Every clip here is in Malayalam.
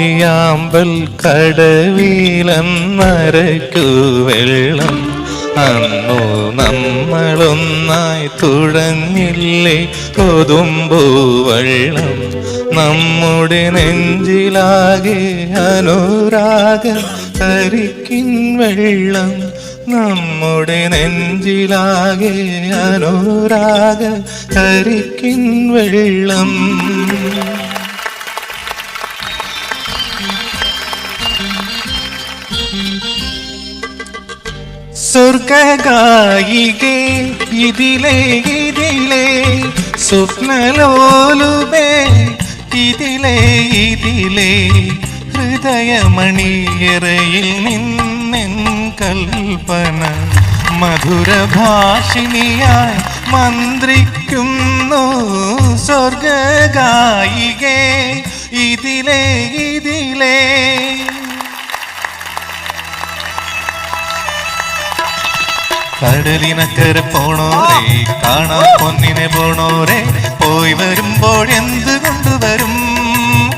കരിയാമ്പൽ കടവിലന്നരയ്ക്കു വെള്ളം അന്നു നമ്മളൊന്നായി തുഴഞ്ഞില്ലേ കൊതുമ്പു വെള്ളം നമ്മുടെ നെഞ്ചിലാകെ അനുരാഗ കരിക്കിൻ വെള്ളം നമ്മുടെ നെഞ്ചിലാകെ അനുരാഗ കരിക്കിൻ വെള്ളം സ്വർഗായികേ ഇതിലേ ഇതിലേ സ്വപ്നലോലുബേ ഇതിലേ ഇതിലേ ഹൃദയമണിയറയിൽ നിന്നെൻ കൽപ്പന മധുരഭാഷിണിയായി മന്ത്രിക്കുന്നു സ്വർഗായികേ ഇതിലേ ഇതിലേ കടലിനക്കര പോണോരേ കാണാ പൊന്നിനെ പോണോരേ പോയി വരുമ്പോൾ എന്ത് കൊണ്ടുവരും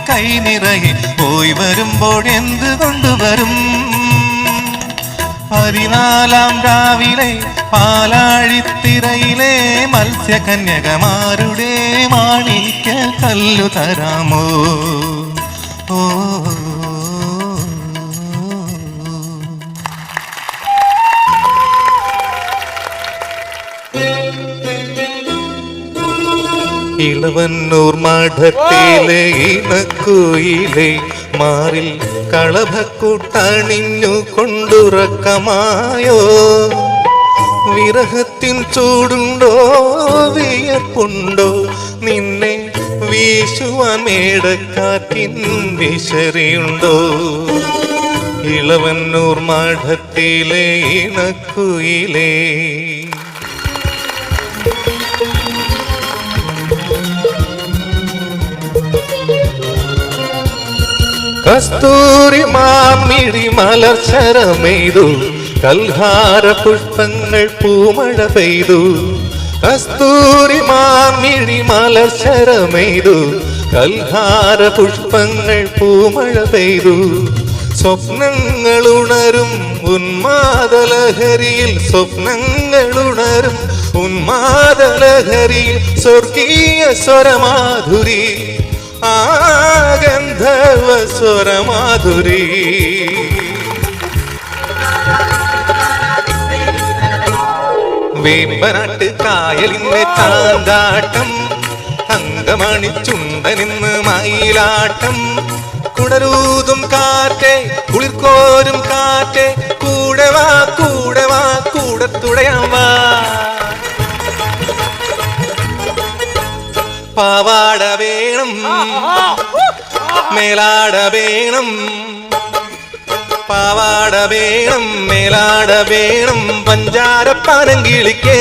കൈ നിറയെ പോയി വരുമ്പോൾ എന്ത് കൊണ്ടുവരും 14 രാവിലെ പാലാഴിത്തിരയിലെ മത്സ്യകന്യകമാരുടെ മാണിക്യ കല്ലു തരാമോ ഓ ഇളവന്നൂർ മഠത്തിലെ ഇണക്കുയിലെ മാറിൽ കളഭക്കൂട്ടണിഞ്ഞു കൊണ്ടുറക്കമായോ വിരഹത്തിൻ ചൂടുണ്ടോ വിയർപ്പുണ്ടോ നിന്നെ വീശുവാൻ മേടക്കാറ്റിൻ വിശറിയുണ്ടോ ഇളവന്നൂർ മഠത്തിലെ ഇണക്കുയിലേ കസ്തൂരി മാമിഴി മലർച്ചരമെയ്തു കൽഹാര പുഷ്പങ്ങൾ പൂമഴ പെയ്തു കസ്തൂരി മാമിഴി മലർച്ചരമെയ്തു കൽഹാര പുഷ്പങ്ങൾ പൂമഴ പെയ്തു സ്വപ്നങ്ങളുണരും ഉന്മാദലഹരിയിൽ സ്വപ്നങ്ങളുണരും ഉന്മാദലഹരിയിൽ സ്വർഗീയ സ്വരമാധുരി ഗന്ധർവ സ്വരമാധുരി വേമ്പനാട്ട് കായലിന്റെ ചാന്താട്ടം അങ്കമണി ചുണ്ടനിന്ന് മയിലാട്ടം കുടരൂതും കാറ്റേ കുളിർക്കോരും കാറ്റേ കൂടെ വാ കൂടെ തുഴയാൻ വാ പാവാട വേണം മേലാട വേണം പാവാട വേണം മേലാട വേണം പഞ്ചാരപ്പാനം കിളിക്കേ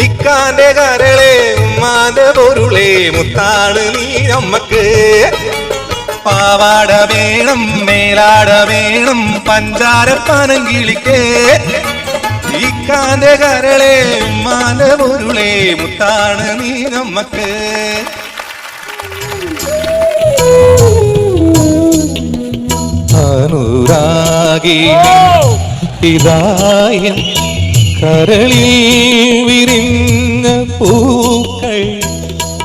ഇക്കാന്റെ കരളെ ഉമ്മാന്റെ പൊരുളെ മുത്താണ് നീ നമ്മക്ക് പാവാട വേണം മേലാട വേണം പഞ്ചാരപ്പാനം കിളിക്കേ ഇക്കാന്റെ കരളെ ഉമ്മാന്റെ പൊരുളെ മുത്താണ് നീ നമ്മക്ക് അനുരാഗിണി ഇതായും കരളിൽ വിരിഞ്ഞ പൂക്കൾ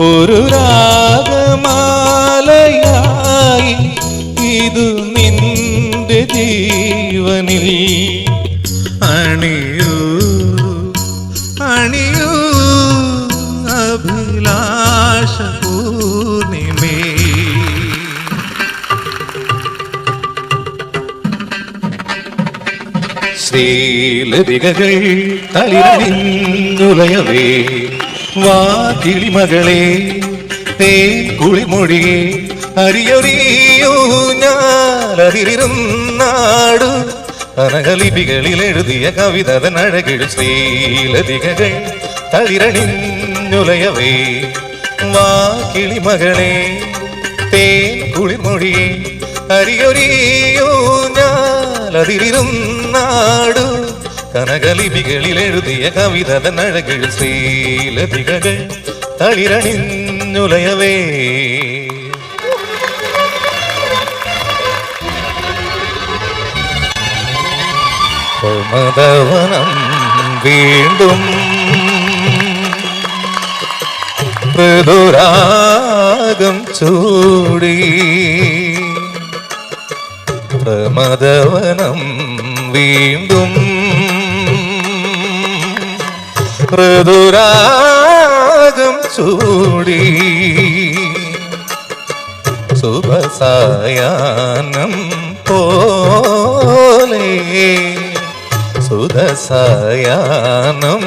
ഒരു രാഗമാലയായി ഇതു നിന്റെ ജീവനിൽ അണിയൂ അണിയൂ അഭിലാഷ പൂർണിമേ ശ്രീലതികകൾ തളിരണിഞ്ഞുലയവേ വാ കിളിമകളെ തേൻ കുളിമൊഴിയെ അരിയൊറിയോ ഞാനതിരുന്നാടു അനകലിപികളിൽ എഴുതിയ കവിതൻ അഴകിൽ ശ്രീലതികകൾ തളിരണിഞ്ഞുലയവേ വാ കിളിമകളെ തേൻ കുളിമൊഴിയെ അരിയൊറിയോ ഞാനതിരുന്നാടു കനകലിപികളിൽ എഴുതിയ കവിതൻ അഴകിൽ ശ്രീലതികകൾ തളിരണിഞ്ഞുലയവേ പ്രമദവനം വീണ്ടും മൃദുരാഗം ചൂടി പ്രമദവനം വീണ്ടും മൃദുരാഗം ചൂടി സുഖസായാനം പോലെ സുഖസായാനം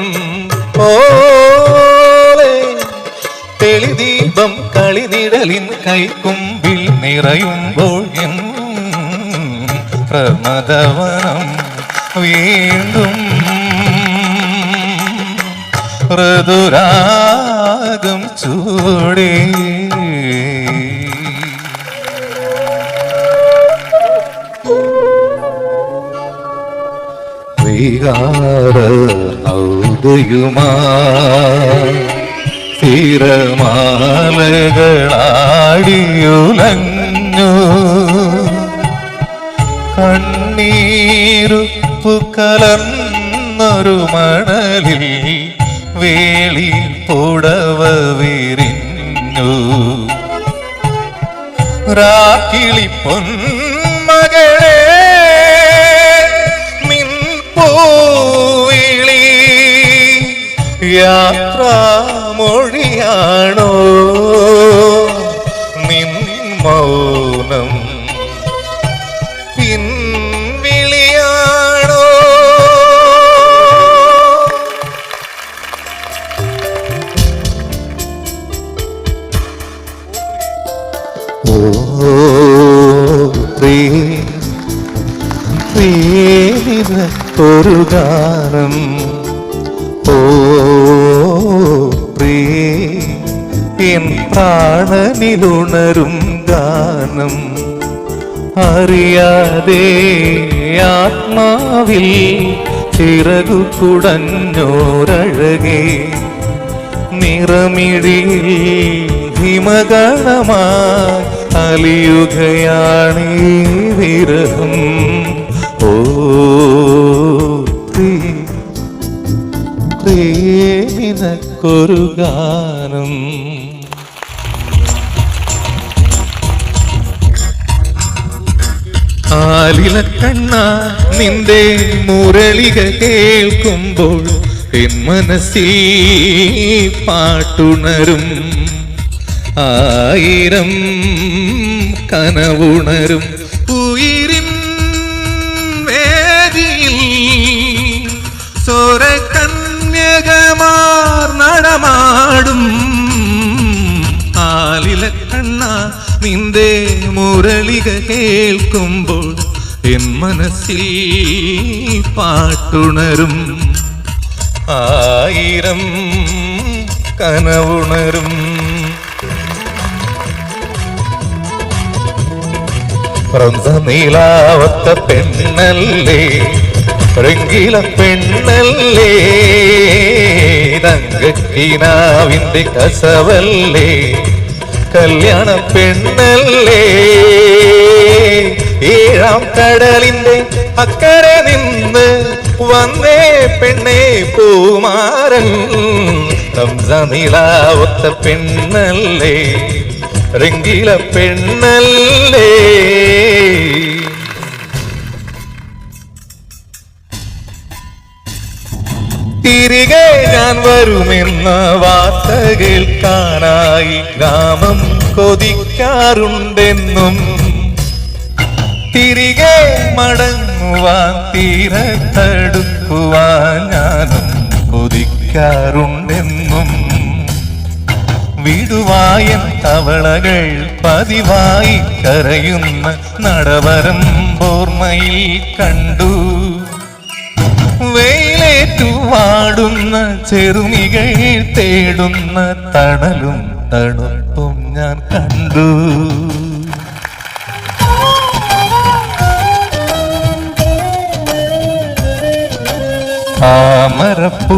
പോലെ തെളിദീപം കളിനിഴലിൻ കൈക്കുമ്പിൽ നിറയുമ്പോൾ പ്രമദവനം വീണ്ടും മൃദുരാഗം ചൂടി വികാര ഔദയുമാ തിരമാലകളാടിയുലഞ്ഞു കണ്ണീരുപ്പു കലർന്നൊരു മണലിൽ വേളി പുടവ വിരിഞ്ഞു രാക്കിളി പൊന്മകളെ നിൻ പൂവിളി യാത്രാമൊഴിയാണോ നിൻ മൗനം പിൻവിളിയാണോ ഓ ഒരു ഗാനം ഓ എൻ പ്രാണനിലുണരും ഗാനം അറിയാതെ ആത്മാവിൽ ചിറകു കുടഞ്ഞോരഴകേ നിറമിഴിയിൽ ഹിമഗണമായി അലിയുകയാണീ വിരഹം ഓ പ്രേമിനക്കൊരു ഗാനം ആലില കണ്ണ നിന്റെ മുരളിക കേൾക്കുമ്പോൾ എൻ മനസ്സിൽ പാട്ടുണരും ആയിരം കനവുണരും ഉയിരിൻ വേദിയിൽ സ്വരകന്യകമാർ നടമാടും ആലില കണ്ണ നിന്റെ മുരളിക കേൾക്കുമ്പോൾ എൻ മനസ്സിൽ പാട്ടുണരും ആയിരം കനവുണരും നീലാവത്ത പെണ്ണല്ലേ രംഗീല പെണ്ണല്ലേ തങ്കക്കിനാവിന്റെ കസവല്ലേ കല്യാണ പെണ്ണല്ലേ ഏഴാം കടലിന്റെ അക്കരെ നിന്ന് വന്നേ പെണ്ണേ പൂമാരൻ നീലാവത്ത പെണ്ണല്ലേ രംഗീല പെണ്ണല്ലേ തിരികെ ഞാൻ വരുമെന്ന വാർത്ത കേൾക്കാനായി ഗ്രാമം കൊതിക്കാറുണ്ടെന്നും തിരികെ മടങ്ങുവാൻ തീരത്തടുക്കുവാൻ ഞാനും കൊതിക്കാറുണ്ടെന്നും വിടുവായൻ തവളകൾ പതിവായി കരയുന്ന നടവരം ഓർമ്മയിൽ കണ്ടു വെയിലേറ്റുവാടുന്ന ചെറുമികൾ തേടുന്ന തണലും തണുപ്പും ഞാൻ കണ്ടു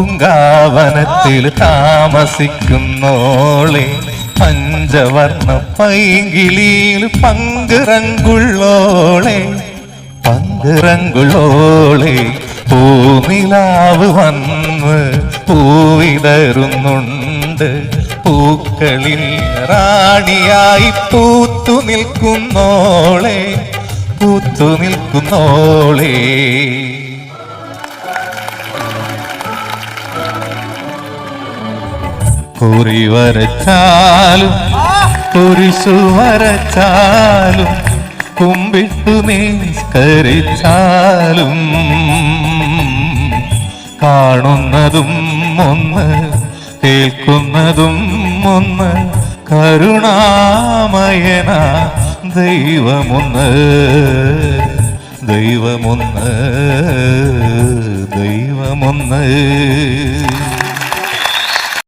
താമരപ്പൂങ്കാവനത്തിൽ താമസിക്കുന്നോളെ പഞ്ചവർണ്ണ പൈങ്കിളിയിൽ പങ്കുറങ്കുള്ളോളെ പൂനിലാവ് വന്ന് പൂവിടരുന്നുണ്ട്, പൂക്കളിൽ റാണിയായി പൂത്തു നിൽക്കുന്നോളെ, പൂത്തു നിൽക്കുന്നോളെ. കുറി വരച്ചാലും കുരിശു വരച്ചാലും കുമ്പിട്ടു നിസ്കരിച്ചാലും കാണുന്നതും ഒന്ന് കേൾക്കുന്നതും ഒന്ന്, കരുണാമയന ദൈവമൊന്ന്, ദൈവമൊന്ന്, ദൈവമൊന്ന്.